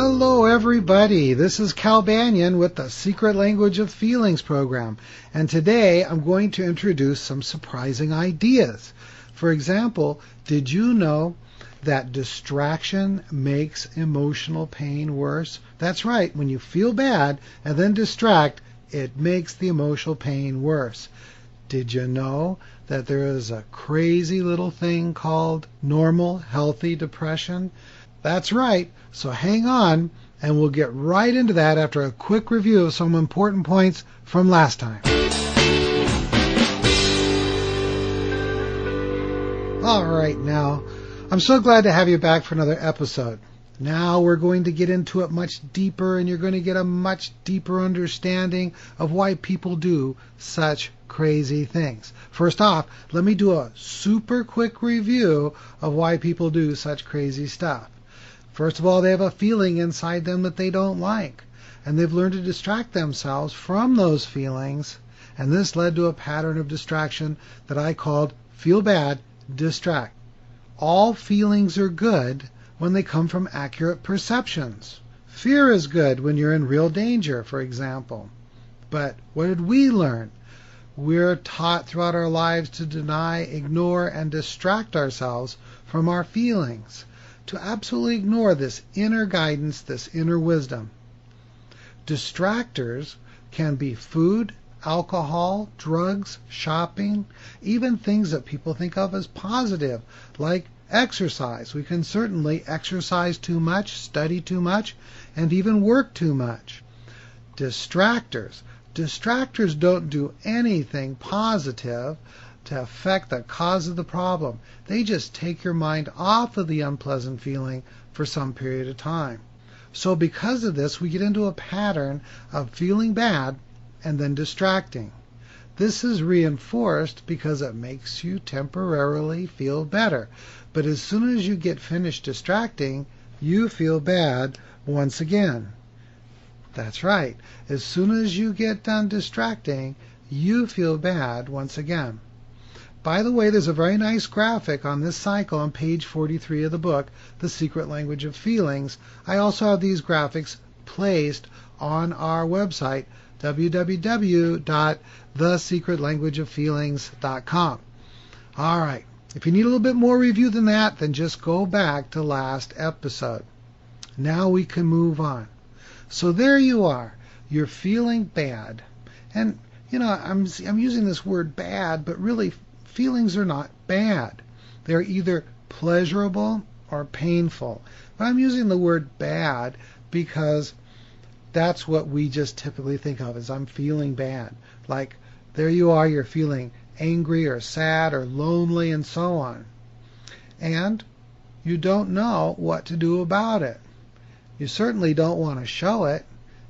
Hello everybody, this is Cal Banyan with the Secret Language of Feelings program, and today I'm going to introduce some surprising ideas. For example, did you know that distraction makes emotional pain worse? That's right, when you feel bad and then distract, it makes the emotional pain worse. Did you know that there is a crazy little thing called normal, healthy depression? That's right, so hang on, and we'll get right into that after a quick review of some important points from last time. All right, now, I'm so glad to have you back for another episode. Now we're going to get into it much deeper, and you're going to get a much deeper understanding of why people do such crazy things. First off, let me do a super quick review of why people do such crazy stuff. First of all, they have a feeling inside them that they don't like, and they've learned to distract themselves from those feelings, and this led to a pattern of distraction that I called feel bad, distract. All feelings are good when they come from accurate perceptions. Fear is good when you're in real danger, for example. But what did we learn? We're taught throughout our lives to deny, ignore, and distract ourselves from our feelings, to absolutely ignore this inner guidance, this inner wisdom. Distractors can be food, alcohol, drugs, shopping, even things that people think of as positive, like exercise. We can certainly exercise too much, study too much, and even work too much. Distractors don't do anything positive to affect the cause of the problem. They just take your mind off of the unpleasant feeling for some period of time. So because of this, we get into a pattern of feeling bad and then distracting. This is reinforced because it makes you temporarily feel better. But as soon as you get finished distracting, you feel bad once again. That's right. As soon as you get done distracting, you feel bad once again. By the way, there's a very nice graphic on this cycle on page 43 of the book, The Secret Language of Feelings. I also have these graphics placed on our website, www.thesecretlanguageoffeelings.com. All right. If you need a little bit more review than that, then just go back to last episode. Now we can move on. So there you are. You're feeling bad. And, I'm using this word bad, but really feelings are not bad. They're either pleasurable or painful. But I'm using the word bad because that's what we just typically think of as I'm feeling bad. Like, there you are, you're feeling angry or sad or lonely and so on. And you don't know what to do about it. You certainly don't want to show it,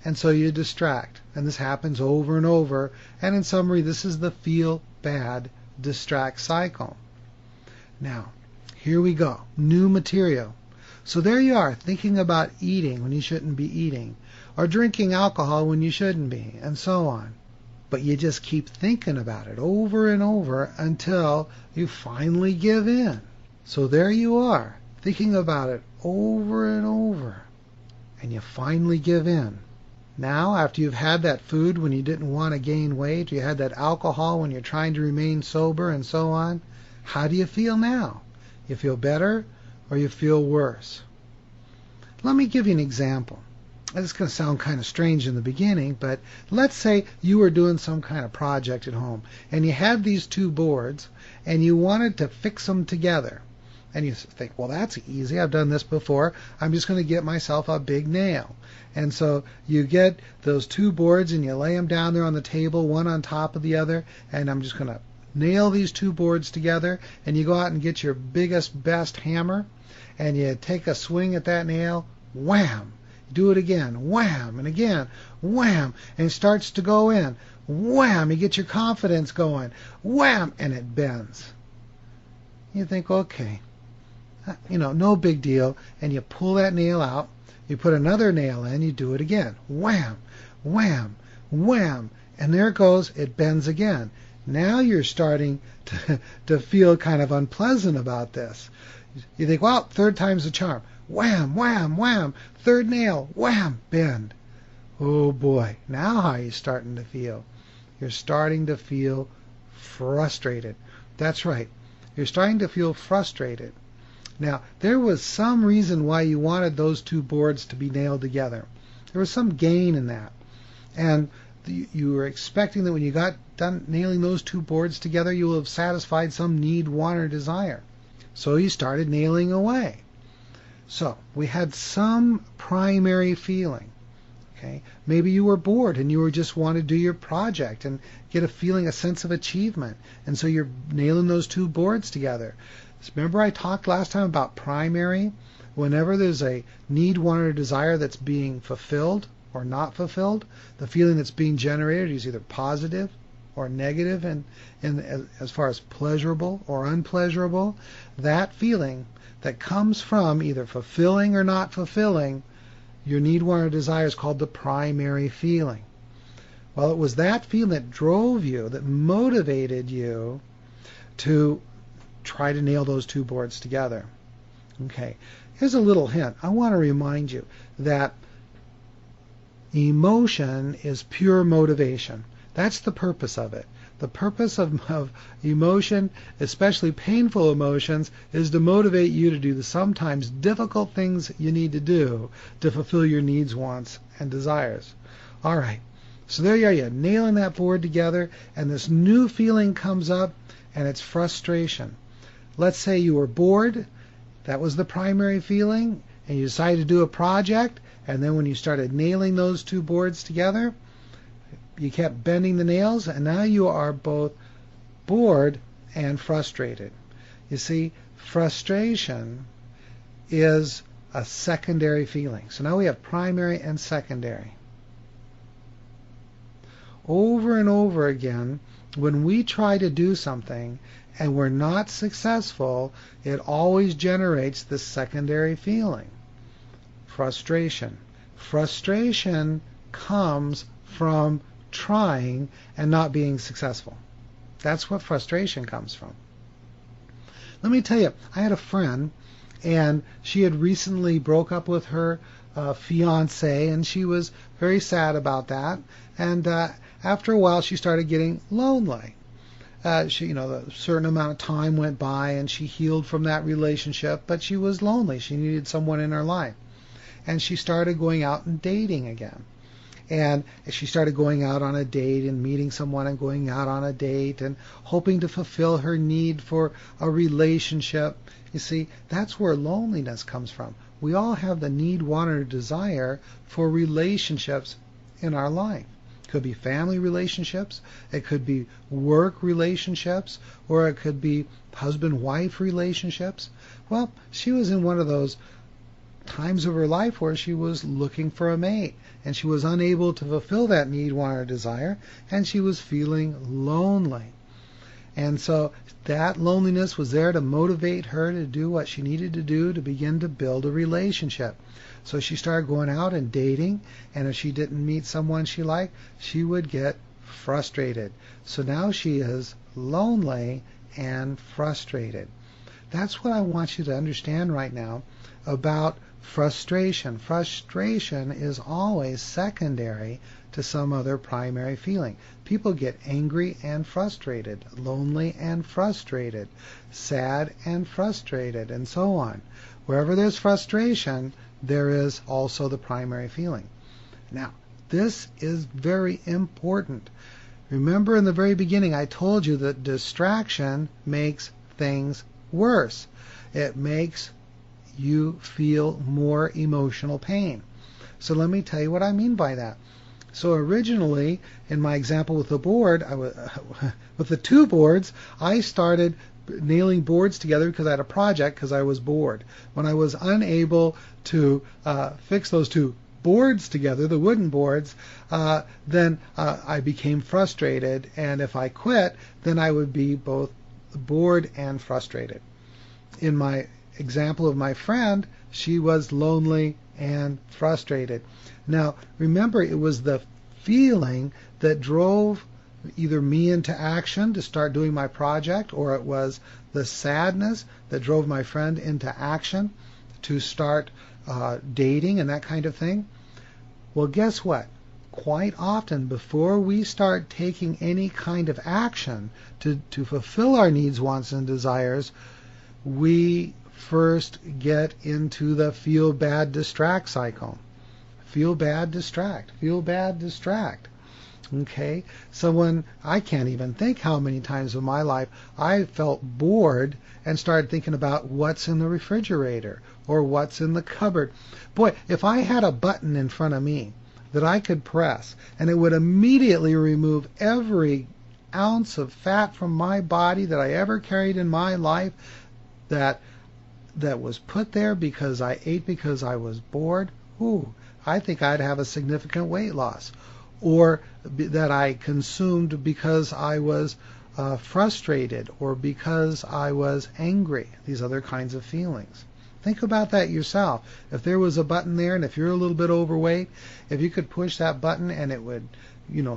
and so you distract. And this happens over and over. And in summary, this is the feel bad distract cycle. Now, here we go. New material. So there you are, thinking about eating when you shouldn't be eating, or drinking alcohol when you shouldn't be, and so on. But you just keep thinking about it over and over until you finally give in. So there you are, thinking about it over and over, and you finally give in. Now, after you've had that food when you didn't want to gain weight, you had that alcohol when you're trying to remain sober and so on, how do you feel now? You feel better or you feel worse? Let me give you an example. This is going to sound kind of strange in the beginning, but let's say you were doing some kind of project at home and you had these two boards and you wanted to fix them together. And you think, well, that's easy. I've done this before. I'm just going to get myself a big nail. And so you get those two boards and you lay them down there on the table, one on top of the other, and I'm just going to nail these two boards together. And you go out and get your biggest, best hammer, and you take a swing at that nail, wham! Do it again, wham! And again, wham! And it starts to go in, wham! You get your confidence going, wham! And it bends. You think, okay, no big deal, and you pull that nail out, you put another nail in, you do it again, wham, wham, wham, and there it goes, it bends again. Now you're starting to feel kind of unpleasant about this. You think, well, third time's the charm. Wham, wham, wham. Third nail. Wham, bend. Oh boy, now how are you starting to feel? You're starting to feel frustrated. That's right. You're starting to feel frustrated. Now, there was some reason why you wanted those two boards to be nailed together. There was some gain in that. And you were expecting that when you got done nailing those two boards together, you will have satisfied some need, want, or desire. So you started nailing away. So we had some primary feeling. Okay? Maybe you were bored and you were just want to do your project and get a feeling, a sense of achievement. And so you're nailing those two boards together. Remember I talked last time about primary? Whenever there's a need, want, or desire that's being fulfilled or not fulfilled, the feeling that's being generated is either positive or negative, and as far as pleasurable or unpleasurable. That feeling that comes from either fulfilling or not fulfilling your need, want, or desire is called the primary feeling. Well, it was that feeling that drove you, that motivated you to try to nail those two boards together. Okay, here's a little hint. I want to remind you that emotion is pure motivation. That's the purpose of it. The purpose of emotion, especially painful emotions, is to motivate you to do the sometimes difficult things you need to do to fulfill your needs, wants, and desires. All right, so there you are. You're nailing that board together, and this new feeling comes up, and it's frustration. Let's say you were bored. That was the primary feeling, and you decided to do a project, and then when you started nailing those two boards together, you kept bending the nails, and now you are both bored and frustrated. You see, frustration is a secondary feeling. So now we have primary and secondary. Over and over again, when we try to do something and we're not successful, it always generates the secondary feeling, frustration. Frustration comes from trying and not being successful. That's what frustration comes from. Let me tell you, I had a friend, and she had recently broke up with her fiance, and she was very sad about that. And after a while, she started getting lonely. A certain amount of time went by, and she healed from that relationship, but she was lonely. She needed someone in her life. And she started going out and dating again. And she started going out on a date and meeting someone and going out on a date and hoping to fulfill her need for a relationship. You see, that's where loneliness comes from. We all have the need, want, or desire for relationships in our life. It could be family relationships, it could be work relationships, or it could be husband-wife relationships. Well, she was in one of those times of her life where she was looking for a mate, and she was unable to fulfill that need, want, or desire, and she was feeling lonely. And so that loneliness was there to motivate her to do what she needed to do to begin to build a relationship. So she started going out and dating, and if she didn't meet someone she liked, she would get frustrated. So now she is lonely and frustrated. That's what I want you to understand right now about frustration. Frustration is always secondary to some other primary feeling. People get angry and frustrated, lonely and frustrated, sad and frustrated, and so on. Wherever there's frustration, there is also the primary feeling. Now, this is very important. Remember in the very beginning I told you that distraction makes things worse. It makes you feel more emotional pain. So let me tell you what I mean by that. So originally, in my example with the board, with the two boards, I started nailing boards together because I had a project because I was bored. When I was unable to fix those two boards together, the wooden boards, then I became frustrated, and if I quit, then I would be both bored and frustrated. In my example of my friend, she was lonely and frustrated. Now, remember, it was the feeling that drove either me into action to start doing my project, or it was the sadness that drove my friend into action to start dating and that kind of thing? Well, guess what? Quite often, before we start taking any kind of action to fulfill our needs, wants, and desires, we first get into the feel bad, distract cycle. Feel bad, distract. Feel bad, distract. Okay? I can't even think how many times in my life I felt bored and started thinking about what's in the refrigerator or what's in the cupboard. Boy, if I had a button in front of me that I could press and it would immediately remove every ounce of fat from my body that I ever carried in my life that was put there because I ate because I was bored, I think I'd have a significant weight loss. Or that I consumed because I was frustrated or because I was angry, these other kinds of feelings. Think about that yourself. If there was a button there, and if you're a little bit overweight, if you could push that button and it would,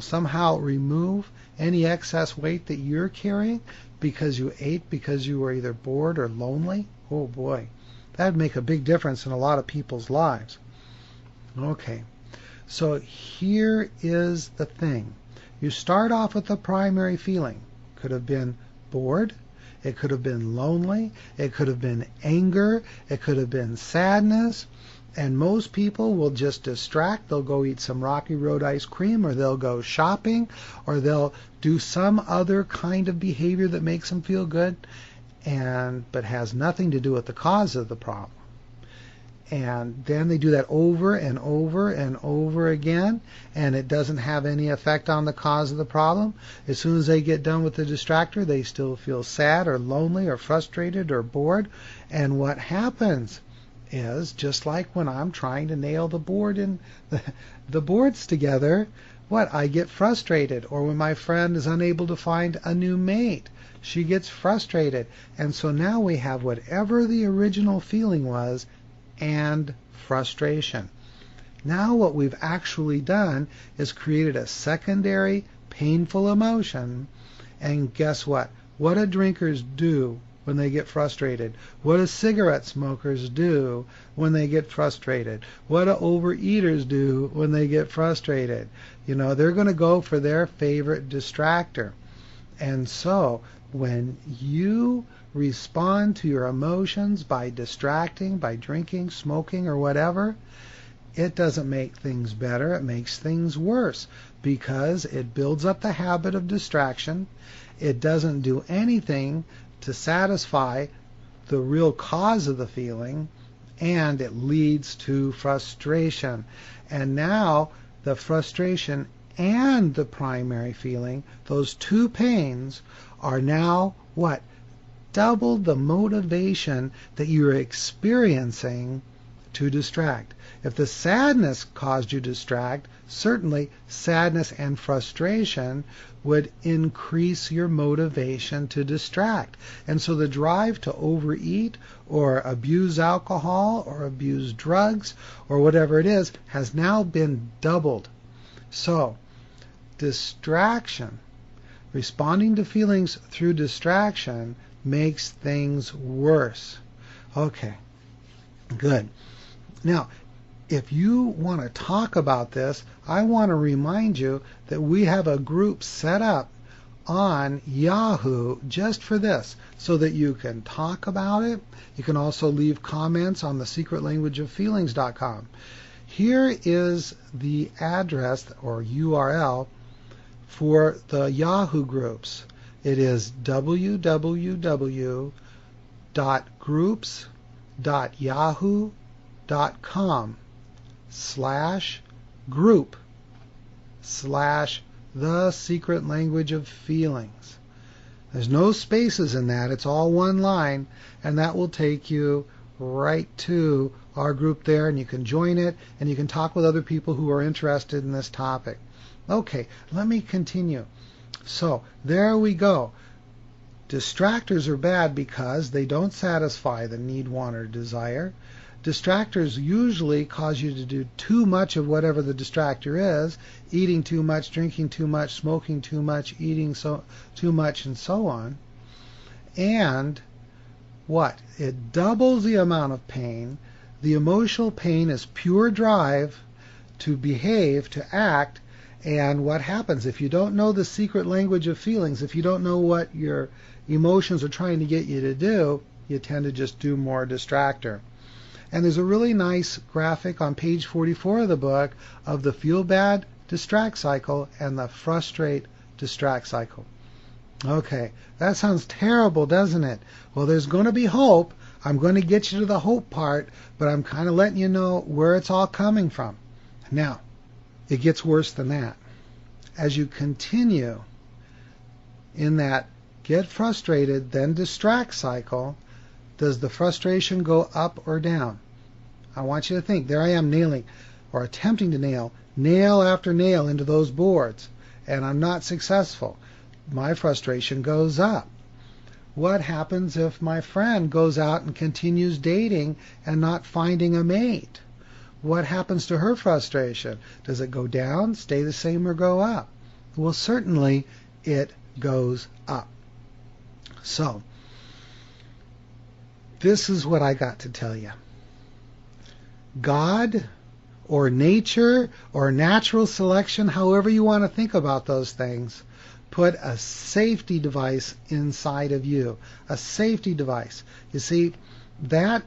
somehow remove any excess weight that you're carrying because you ate because you were either bored or lonely, oh boy, that would make a big difference in a lot of people's lives. Okay, so here is the thing. You start off with the primary feeling. Could have been bored. It could have been lonely. It could have been anger. It could have been sadness. And most people will just distract. They'll go eat some Rocky Road ice cream, or they'll go shopping, or they'll do some other kind of behavior that makes them feel good, but has nothing to do with the cause of the problem. And then they do that over and over and over again, and it doesn't have any effect on the cause of the problem. As soon as they get done with the distractor, they still feel sad or lonely or frustrated or bored. And what happens is, just like when I'm trying to nail the board and the boards together, I get frustrated. Or when my friend is unable to find a new mate, she gets frustrated. And so now we have whatever the original feeling was and frustration. Now what we've actually done is created a secondary painful emotion. And guess what? What do drinkers do when they get frustrated? What do cigarette smokers do when they get frustrated? What do overeaters do when they get frustrated? They're going to go for their favorite distractor. And so when you respond to your emotions by distracting, by drinking, smoking, or whatever, it doesn't make things better. It makes things worse, because it builds up the habit of distraction. It doesn't do anything to satisfy the real cause of the feeling, and it leads to frustration. And now the frustration and the primary feeling, those two pains, are now what? Double the motivation that you're experiencing to distract. If the sadness caused you to distract, certainly sadness and frustration would increase your motivation to distract. And so the drive to overeat or abuse alcohol or abuse drugs or whatever it is has now been doubled. So distraction, responding to feelings through distraction, makes things worse. Okay, good. Now, if you want to talk about this, I want to remind you that we have a group set up on Yahoo just for this, so that you can talk about it. You can also leave comments on the secretlanguageoffeelings.com. Here is the address or URL for the Yahoo groups. It is www.groups.yahoo.com/group/The Secret Language of Feelings. There's no spaces in that. It's all one line, and that will take you right to our group there, and you can join it, and you can talk with other people who are interested in this topic. Okay, let me continue. So there we go. Distractors are bad because they don't satisfy the need, want, or desire. Distractors usually cause you to do too much of whatever the distractor is, eating too much, drinking too much, smoking too much, eating too much, and so on. And what? It doubles the amount of pain, The emotional pain is pure drive to behave, to act. And what happens if you don't know the secret language of feelings, if you don't know what your emotions are trying to get you to do, you tend to just do more distractor. And there's a really nice graphic on page 44 of the book of the feel bad distract cycle and the frustrate distract cycle. Okay, that sounds terrible, doesn't it? Well, there's going to be hope. I'm going to get you to the hope part, but I'm kind of letting you know where it's all coming from. Now, it gets worse than that. As you continue in that get frustrated, then distract cycle, does the frustration go up or down? I want you to think. There I am nailing, or attempting to nail after nail into those boards, and I'm not successful. My frustration goes up. What happens if my friend goes out and continues dating and not finding a mate? What happens to her frustration? Does it go down, stay the same, or go up? Well, certainly it goes up. So, this is what I got to tell you. God, or nature, or natural selection, however you want to think about those things, put a safety device inside of you. A safety device. You see, that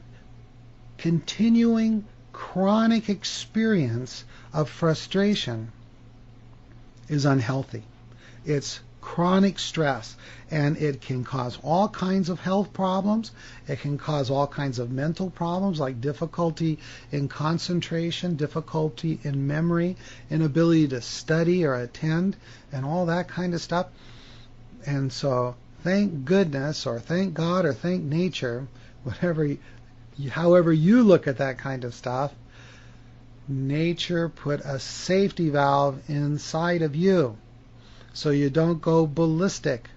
continuing chronic experience of frustration is unhealthy. It's chronic stress, and it can cause all kinds of health problems. It can cause all kinds of mental problems like difficulty in concentration, difficulty in memory, inability to study or attend, and all that kind of stuff. And so thank goodness, or thank God, or thank nature, however you look at that kind of stuff, nature put a safety valve inside of you so you don't go ballistic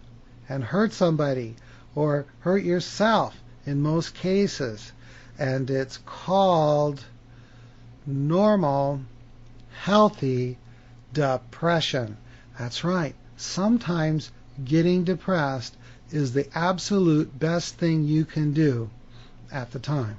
and hurt somebody or hurt yourself in most cases. And it's called normal, healthy depression. That's right. Sometimes getting depressed is the absolute best thing you can do at the time.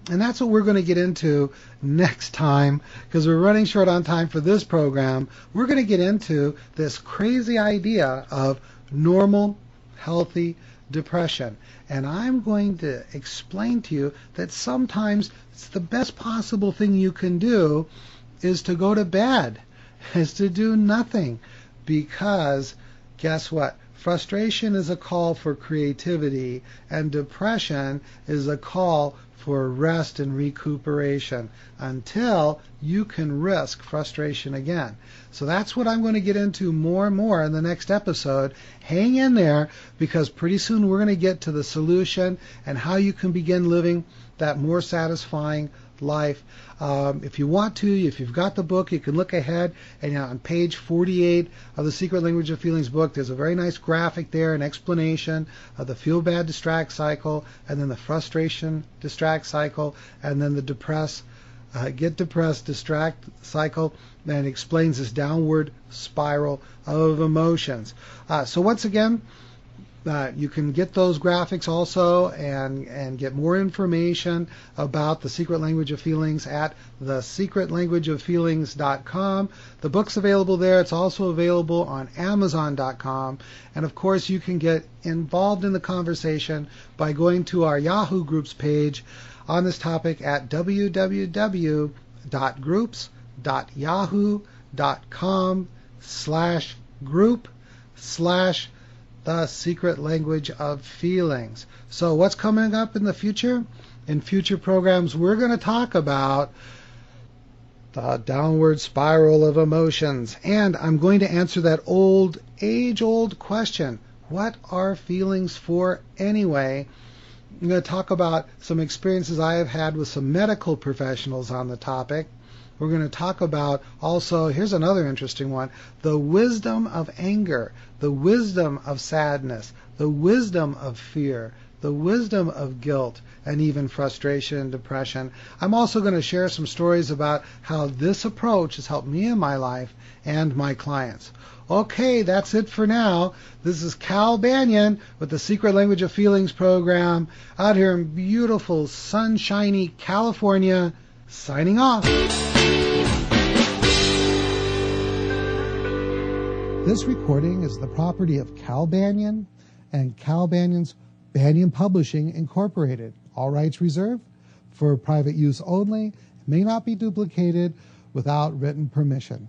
And that's what we're going to get into next time, because we're running short on time for this program. We're going to get into this crazy idea of normal, healthy depression. And I'm going to explain to you that sometimes it's the best possible thing you can do is to go to bed, is to do nothing. Because guess what? Frustration is a call for creativity, and depression is a call for rest and recuperation until you can risk frustration again. So that's what I'm going to get into more and more in the next episode. Hang in there, because pretty soon we're going to get to the solution and how you can begin living that more satisfying life. If you want to, if you've got the book, you can look ahead, and on page 48 of the Secret Language of Feelings book, there's a very nice graphic there, an explanation of the feel bad distract cycle, and then the frustration distract cycle, and then the get depressed distract cycle, and it explains this downward spiral of emotions. So once again, you can get those graphics also and get more information about the Secret Language of Feelings at thesecretlanguageoffeelings.com. The book's available there. It's also available on Amazon.com. And of course, you can get involved in the conversation by going to our Yahoo Groups page on this topic at www.groups.yahoo.com/group/The Secret Language of Feelings. So what's coming up in the future? In future programs, we're going to talk about the downward spiral of emotions. And I'm going to answer that age-old question, what are feelings for anyway? I'm going to talk about some experiences I have had with some medical professionals on the topic. We're going to talk about also, here's another interesting one, the wisdom of anger, the wisdom of sadness, the wisdom of fear, the the wisdom of guilt, and even frustration and depression. I'm also going to share some stories about how this approach has helped me in my life and my clients. Okay, that's it for now. This is Cal Banyan with the Secret Language of Feelings program out here in beautiful, sunshiny California, signing off. This recording is the property of Cal Banyan and Cal Banyan's Banyan Publishing Incorporated. All rights reserved for private use only. May not be duplicated without written permission.